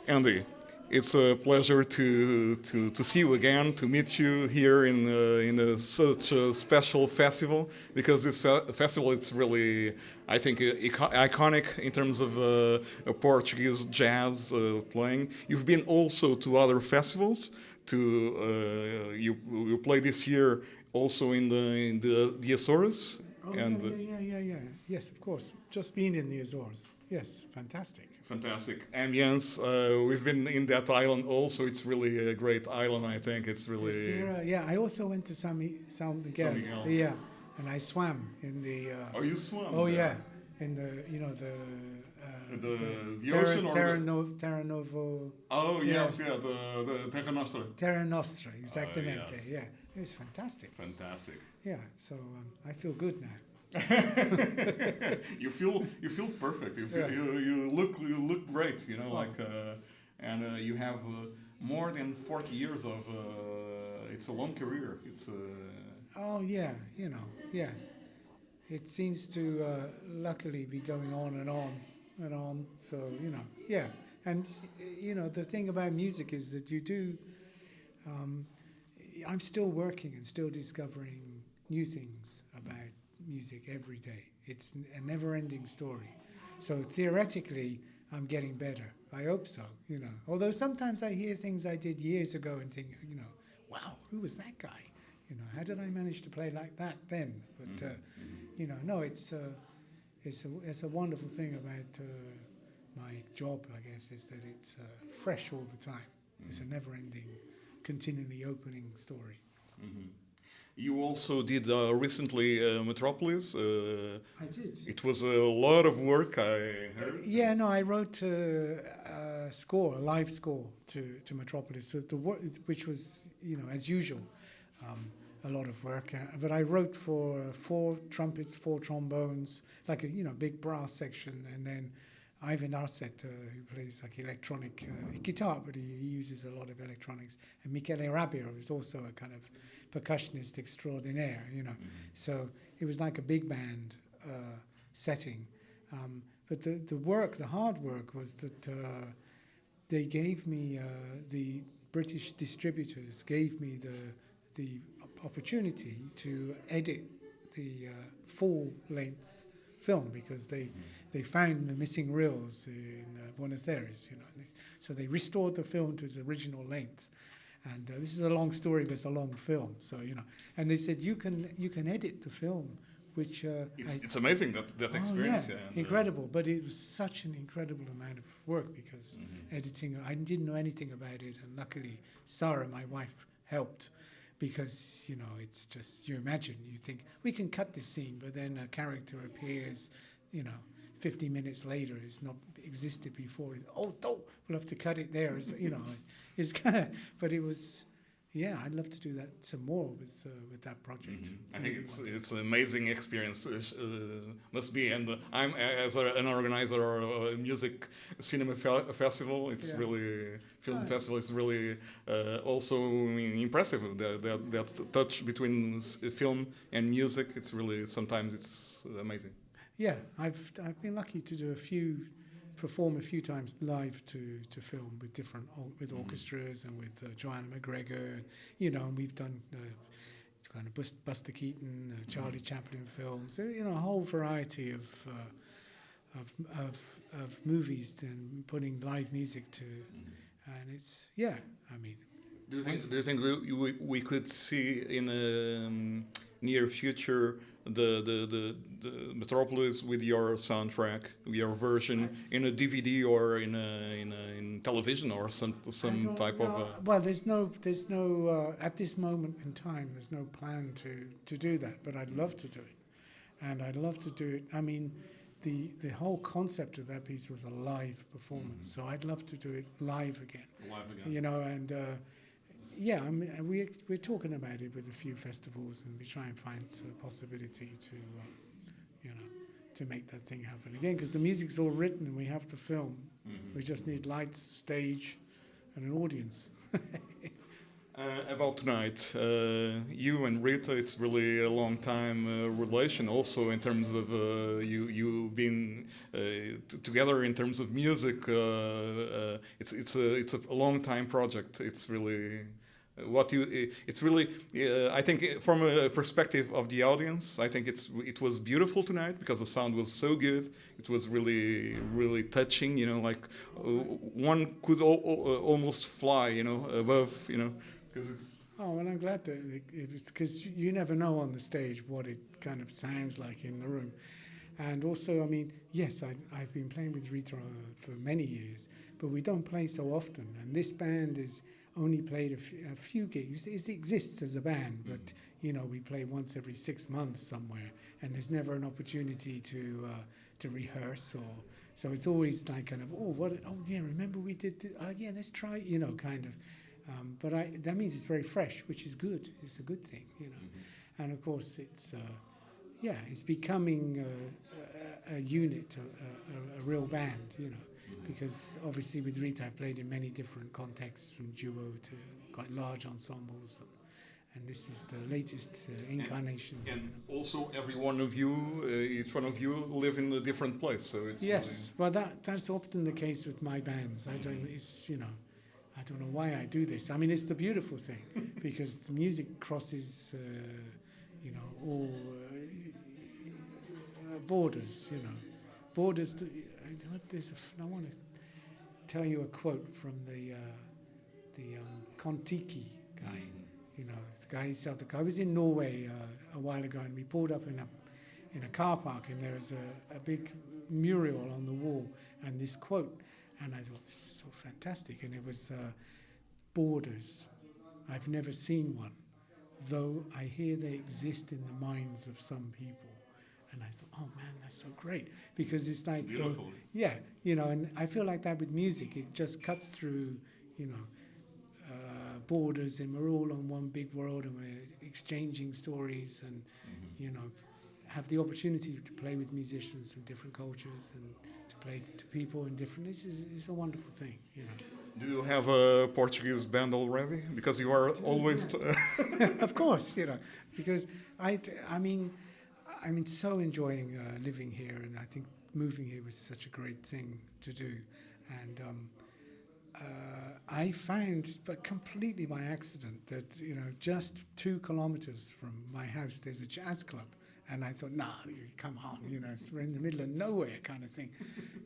Andy, it's a pleasure to see you again, to meet you here such a special festival, because this festival it's really, I think, iconic in terms of Portuguese jazz playing. You've been also to other festivals. You played this year also in the Azores. Oh, and yeah. Yes, of course. Just been in the Azores. Yes, fantastic. Fantastic ambience. We've been in that island also. It's really a great island. I think it's really. Terceira, yeah, I also went to San Miguel. San Miguel. Yeah, and I swam in the. Oh, you swam? Oh there? yeah, in the The ocean or Terra Novo. Oh yes, yeah, the Terra Nostra. Terra Nostra, exactamente. Yes. Yeah, it was fantastic. Fantastic. Yeah, so I feel good now. you feel perfect. You look great. You know, and you have more than 40 years of. It's a long career. It's. Oh yeah, yeah. It seems to luckily be going on and on and on. So yeah. And the thing about music is that you do. I'm still working and still discovering new things about music every day. It's a never-ending story. So theoretically, I'm getting better. I hope so. Although sometimes I hear things I did years ago and think, wow, who was that guy? How did I manage to play like that then? But no, it's a wonderful thing about my job, I guess, is that it's fresh all the time. It's a never-ending, continually opening story. Mm-hmm. You also did recently Metropolis. I did. It was a lot of work, I heard. I wrote a live score to Metropolis, so which was, as usual, a lot of work. But I wrote for 4 trumpets, 4 trombones, like a big brass section, and then Ivan Arset, who plays like electronic guitar, but he uses a lot of electronics, and Michel Benita, who's also a kind of percussionist extraordinaire, So it was like a big band setting. But the hard work was that they gave me, the British distributors gave me the opportunity to edit the full-length film, because they found the missing reels in Buenos Aires, so they restored the film to its original length. And this is a long story, but it's a long film. So and they said you can edit the film, which it's amazing that experience. Yeah, incredible. But it was such an incredible amount of work, because editing, I didn't know anything about it, and luckily Sarah, my wife, helped, because it's just, you think we can cut this scene, but then a character appears 50 minutes later, it's not existed before. We'll have to cut it there. It's kind of, but it was, I'd love to do that some more with that project. I think it's an amazing experience. Must be, and I'm as an organizer of a music cinema festival. It's really film festival. It's really also impressive. That touch between film and music. It's really, sometimes it's amazing. Yeah, I've been lucky to perform a few times live to film with orchestras and with Joanna McGregor, and we've done kind of Buster Keaton, Charlie Chaplin films, a whole variety of movies and putting live music to, and it's Do you think we could see in a near future the Metropolis with your soundtrack, your version in a DVD or in television or some type of? Well, there's no at this moment in time. There's no plan to do that, but I'd love to do it, and I'd love to do it. I mean, the whole concept of that piece was a live performance, so I'd love to do it live again. And. We're talking about it with a few festivals, and we try and find a possibility to make that thing happen again, because the music's all written and we have the film. We just need lights, stage, and an audience. About tonight, you and Rita, it's really a long time relation. Also, in terms of you being together in terms of music, it's a long time project. It's really it's really I think from a perspective of the audience, I think it was beautiful tonight because the sound was so good. It was really touching. Like one could almost fly, above, because it's. Oh, well, I'm glad that it was, because you never know on the stage what it kind of sounds like in the room. And also, I mean, yes, I've been playing with Rita for many years, but we don't play so often. And this band is only played a few gigs. It exists as a band, but, we play once every 6 months somewhere, and there's never an opportunity to rehearse. So it's always like kind of, remember we did this? Yeah, let's try, kind of. But that means it's very fresh, which is good. It's a good thing, Mm-hmm. And of course, it's becoming a unit, a real band, because obviously with Rita I've played in many different contexts, from duo to quite large ensembles, and this is the latest incarnation. And also, every one of you, each one of you, live in a different place, so it's yes. Well, that's often the case with my bands. I don't know why I do this. I mean, it's the beautiful thing, because the music crosses, all borders. Borders. I want to tell you a quote from the Kontiki guy. The guy himself. I was in Norway a while ago, and we pulled up in a car park, and there was a big mural on the wall, and this quote. And I thought, this is so fantastic. And it was borders. I've never seen one, though I hear they exist in the minds of some people. And I thought, oh man, that's so great. Because it's like, beautiful. And I feel like that with music. It just cuts through, borders, and we're all on one big world, and we're exchanging stories, and, have the opportunity to play with musicians from different cultures, and to play to people in different. It's a wonderful thing, Do you have a Portuguese band already? Because you are always. Of course, because I'm so enjoying living here, and I think moving here was such a great thing to do, and I found, but completely by accident, that just 2 kilometers from my house there's a jazz club. And I thought, come on, we're in the middle of nowhere kind of thing.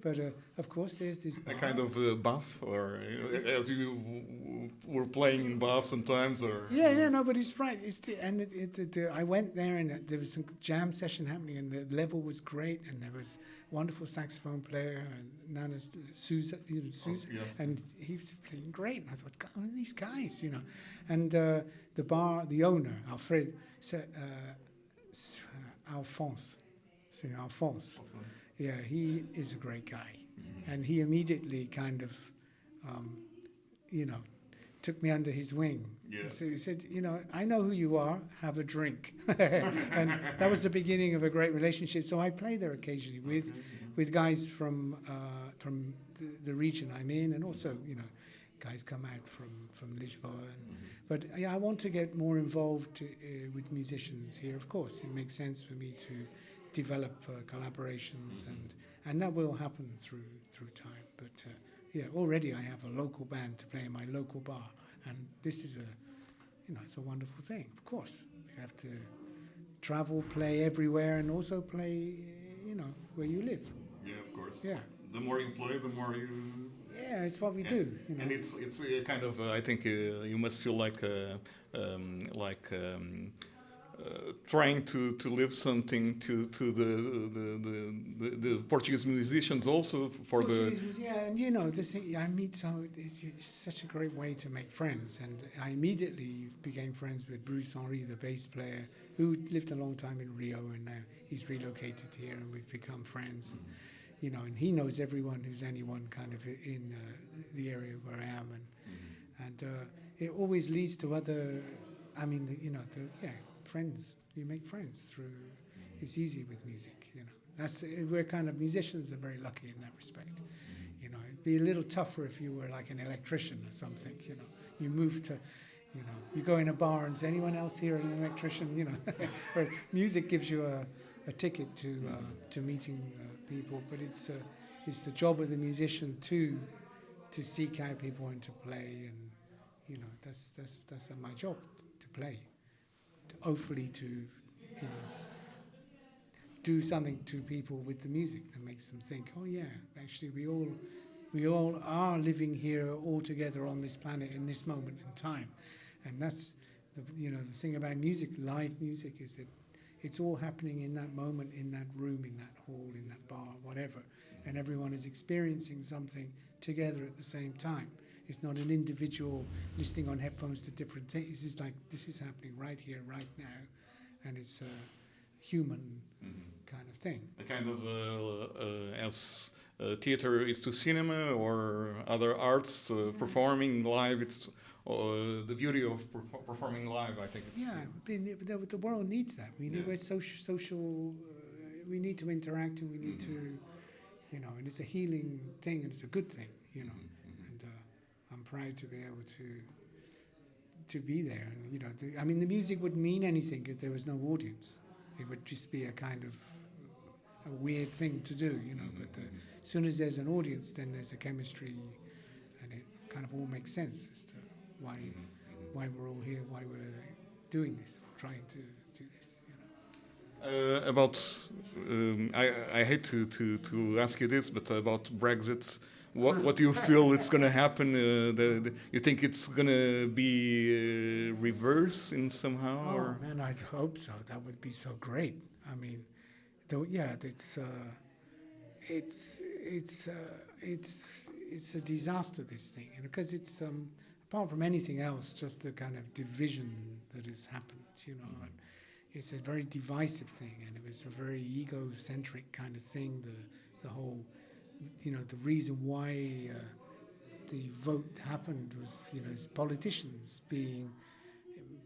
But of course, there's this bar. A kind of bath, or as you were playing in bath sometimes, or. No, but it's right. I went there, and there was some jam session happening, and the level was great, and there was a wonderful saxophone player, Nana Souza, Yes. and he was playing great. And I thought, God, what are these guys, And the owner, Alfred, said. Alphonse. Yeah, he is a great guy. Mm-hmm. And he immediately kind of, took me under his wing. Yeah. So he said, I know who you are, have a drink. And that was the beginning of a great relationship. So I play there occasionally with guys from the region I'm in, and also, guys come out from Lisboa. But I want to get more involved with musicians here. Of course, it makes sense for me to develop collaborations, and that will happen through time. But already I have a local band to play in my local bar, and this is it's a wonderful thing. Of course, you have to travel, play everywhere, and also play, where you live. Yeah, of course. Yeah. The more you play, the more you. Yeah, it's what we do. And it's a kind of I think you must feel like trying to live something to the Portuguese musicians also for Portuguese, and the thing I meet, so it's such a great way to make friends, and I immediately became friends with Bruce Henry, the bass player, who lived a long time in Rio, and now he's relocated here, and we've become friends. And he knows everyone who's anyone kind of in the area where I am, and it always leads to other. I mean, friends. You make friends through. It's easy with music, we're kind of musicians are very lucky in that respect. It'd be a little tougher if you were like an electrician or something. You move to. You know, you go in a bar and say, anyone else here an electrician? You know, or music gives you a ticket to meeting people, but it's the job of the musician to seek out people and to play, and you know, that's my job, to play, hopefully to, you know, do something to people with the music that makes them think, oh yeah, actually we all are living here all together on this planet in this moment in time. And that's the thing about music, live music, is that it's all happening in that moment, in that room, in that hall, in that bar, whatever, and everyone is experiencing something together at the same time. It's not an individual listening on headphones to different things. It's like, this is happening right here, right now, and it's a human kind of thing. A kind of as theater is to cinema or other arts, performing live. It's the beauty of performing live. I think it's the world needs that. We're social. We need to interact, and we need to, you know, and it's a healing thing, and it's a good thing, you know. And I'm proud to be able to be there. And you know, the music wouldn't mean anything if there was no audience. It would just be a kind of a weird thing to do, you know. But as soon as there's an audience, then there's a chemistry, and it kind of all makes sense as to why we're all here, why we're doing this, trying to do this. You know. I hate to ask you this, but about Brexit, what do you feel it's going to happen? You think it's going to be reverse in somehow? Oh or? Man, I hope so. That would be so great. I mean, though, yeah, it's a disaster, this thing, and because it's apart from anything else, just the kind of division that has happened, you know. And it's a very divisive thing, and it was a very egocentric kind of thing. The whole, you know, the reason why the vote happened was, you know, politicians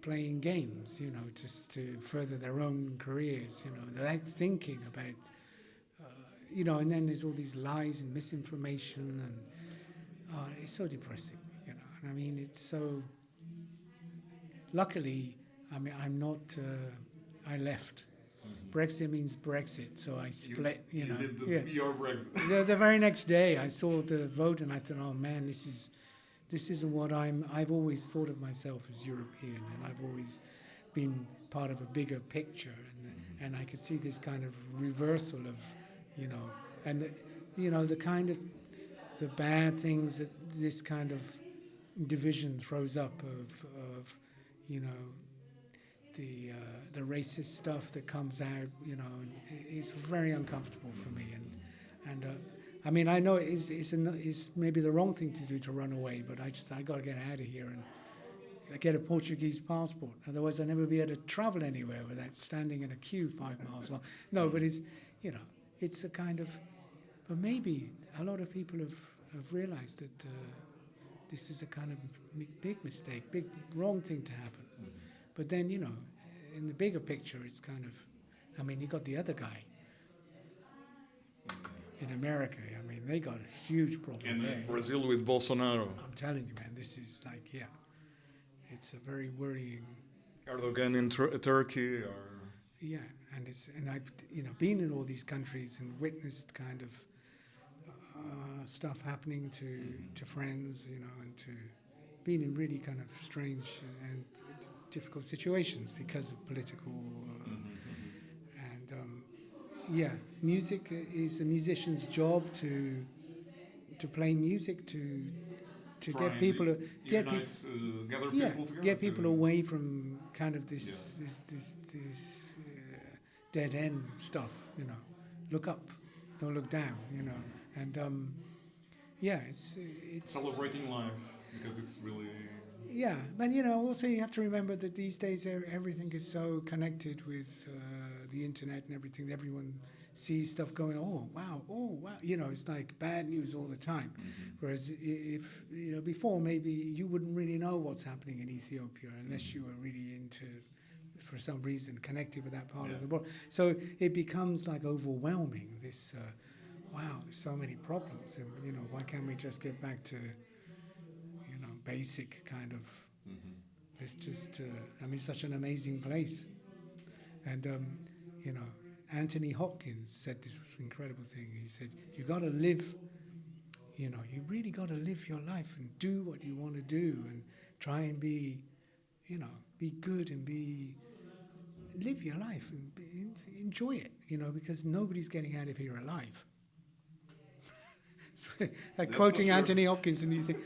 playing games, you know, just to further their own careers, you know, without thinking about, you know, and then there's all these lies and misinformation, and it's so depressing, you know. And I mean, it's so. Luckily, I mean, I'm not. I left. Brexit means Brexit, so I split. You know, you did your Brexit. The very next day, I saw the vote, and I thought, oh man, this isn't what I've always thought of myself as European, and I've always been part of a bigger picture, and I could see this kind of reversal of, you know, and you know, the kind of the bad things that this kind of division throws up of you know, the racist stuff that comes out, you know, and it's very uncomfortable for me, and I mean, I know it's maybe the wrong thing to do, to run away, but I got to get out of here and get a Portuguese passport. Otherwise, I'll never be able to travel anywhere without standing in a queue 5 miles long. No, but it's, you know, it's a kind of, but maybe a lot of people have realized that this is a kind of big mistake, big wrong thing to happen. But then, you know, in the bigger picture, it's kind of, I mean, you got the other guy in America. I mean, they got a huge problem in there. Brazil with Bolsonaro. I'm telling you, man, this is like, yeah, it's a very worrying. Erdogan in Turkey, or yeah, and I've, you know, been in all these countries and witnessed kind of stuff happening to friends, you know, and to being in really kind of strange and difficult situations because of political and yeah, music is a musician's job to play music, to get people to get people away from kind of this dead end stuff, you know. Look up, don't look down, you know. And yeah, it's celebrating life, because it's really. Yeah, but you know, also you have to remember that these days everything is so connected with the internet and everything. Everyone sees stuff going, oh wow, you know, it's like bad news all the time. Whereas if, you know, before, maybe you wouldn't really know what's happening in Ethiopia unless you were really into, for some reason, connected with that part of the world. So it becomes like overwhelming, this, wow, there's so many problems, and you know, why can't we just get back to basic kind of It's just, such an amazing place. And, Anthony Hopkins said this incredible thing. He said, you got to live, you really got to live your life and do what you want to do and try and be good and live your life and enjoy it, because nobody's getting out of here alive. So, quoting Anthony Hopkins, and you think,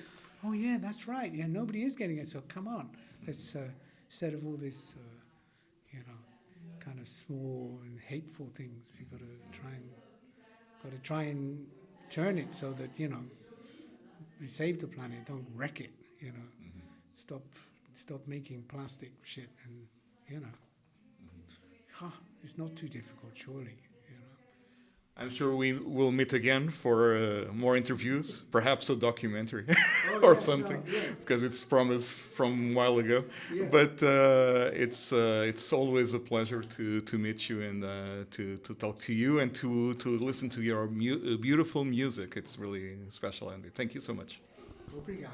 oh yeah, that's right. Yeah, nobody is getting it. So come on, let's instead of all this, kind of small and hateful things, you've got to try and turn it so that we save the planet, don't wreck it. Stop making plastic shit, and it's not too difficult, surely. I'm sure we will meet again for more interviews, perhaps a documentary or something, because it's promised from a while ago. Yeah. But it's always a pleasure to meet you and to talk to you and to listen to your beautiful music. It's really special, Andy. Thank you so much. Obrigado.